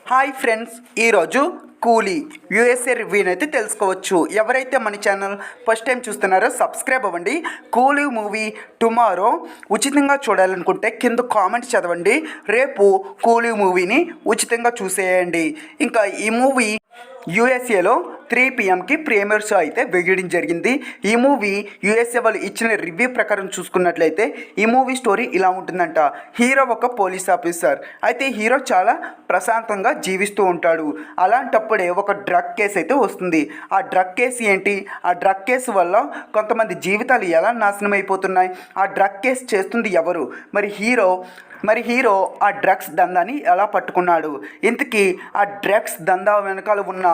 Hi friends, ఈరోజు కూలీ USA రివ్యూని అయితే తెలుసుకోవచ్చు. ఎవరైతే మన ఛానల్ ఫస్ట్ టైం చూస్తున్నారో సబ్స్క్రైబ్ అవ్వండి. కూలీ మూవీ టుమారో ఉచితంగా చూడాలనుకుంటే కింద కామెంట్స్ చదవండి. రేపు కూలీ మూవీని ఉచితంగా చూసేయండి. ఇంకా ఈ మూవీ యూఎస్ఏలో 3 PM ప్రీమియర్ షో అయితే వేయడం జరిగింది. ఈ మూవీ యూఎస్ఏ వాళ్ళు ఇచ్చిన రివ్యూ ప్రకారం చూసుకున్నట్లయితే ఈ మూవీ స్టోరీ ఇలా ఉంటుందంట. హీరో ఒక పోలీస్ ఆఫీసర్. అయితే హీరో చాలా ప్రశాంతంగా జీవిస్తూ ఉంటాడు. అలాంటప్పుడే ఒక డ్రగ్ కేసు అయితే వస్తుంది. ఆ డ్రగ్ కేసు ఏంటి, ఆ డ్రగ్ కేసు వల్ల కొంతమంది జీవితాలు ఎలా నాశనం అయిపోతున్నాయి, ఆ డ్రగ్ కేసు చేస్తుంది ఎవరు, మరి హీరో ఆ డ్రగ్స్ దందాని ఎలా పట్టుకున్నాడు, ఇంతకీ ఆ డ్రగ్స్ దందా వెనకాల ఉన్న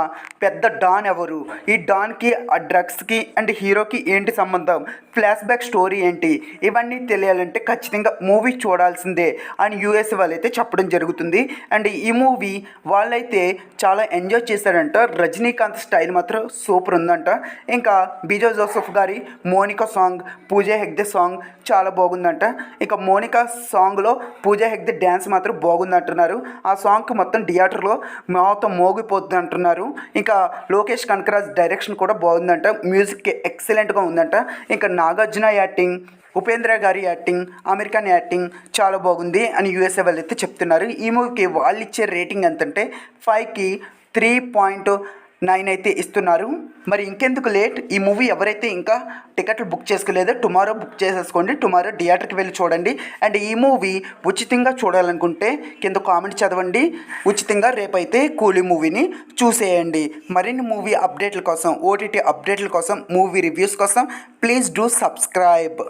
పెద్ద డాన్ ఎవరు, ఈ డాన్కి ఆ డ్రగ్స్కి అండ్ హీరోకి ఏంటి సంబంధం, ఫ్లాష్ బ్యాక్ స్టోరీ ఏంటి, ఇవన్నీ తెలియాలంటే ఖచ్చితంగా మూవీ చూడాల్సిందే అని యూఎస్ వాళ్ళైతే చెప్పడం జరుగుతుంది. అండ్ ఈ మూవీ వాళ్ళైతే చాలా ఎంజాయ్ చేశారంట. రజనీకాంత్ స్టైల్ మాత్రం సూపర్ ఉందంట. ఇంకా బిజో జోసెఫ్ గారి మోనికా సాంగ్, పూజా హెగ్డే సాంగ్ చాలా బాగుందంట. ఇంకా మోనికా సాంగ్లో పూజా హెగ్డే డ్యాన్స్ మాత్రం బాగుంది అంటున్నారు. ఆ సాంగ్కి మొత్తం థియేటర్లో మొత్తం మోగిపోతుంది అంటున్నారు. ఇంకా లోకేష్ కనకరాజ్ డైరెక్షన్ కూడా బాగుందంట. మ్యూజిక్ ఎక్సలెంట్గా ఉందంట. ఇంకా నాగార్జున యాక్టింగ్, ఉపేంద్ర గారి యాక్టింగ్, అమెరికన్ యాక్టింగ్ చాలా బాగుంది అని యూఎస్ఏ వాళ్ళు అయితే చెప్తున్నారు. ఈ మూవీకి వాళ్ళు ఇచ్చే రేటింగ్ ఎంతంటే 5కి 3.9 అయితే ఇస్తున్నారు. మరి ఇంకెందుకు లేట్, ఈ మూవీ ఎవరైతే ఇంకా టికెట్లు బుక్ చేసుకోలేదో టుమారో బుక్ చేసేసుకోండి. టుమారో థియేటర్కి వెళ్ళి చూడండి. అండ్ ఈ మూవీ ఉచితంగా చూడాలనుకుంటే కింద కామెంట్ చదవండి. ఉచితంగా రేపైతే కూలీ మూవీని చూసేయండి. మరిన్ని మూవీ అప్డేట్ల కోసం, ఓటీటీ అప్డేట్ల కోసం, మూవీ రివ్యూస్ కోసం ప్లీజ్ డూ సబ్స్క్రైబ్.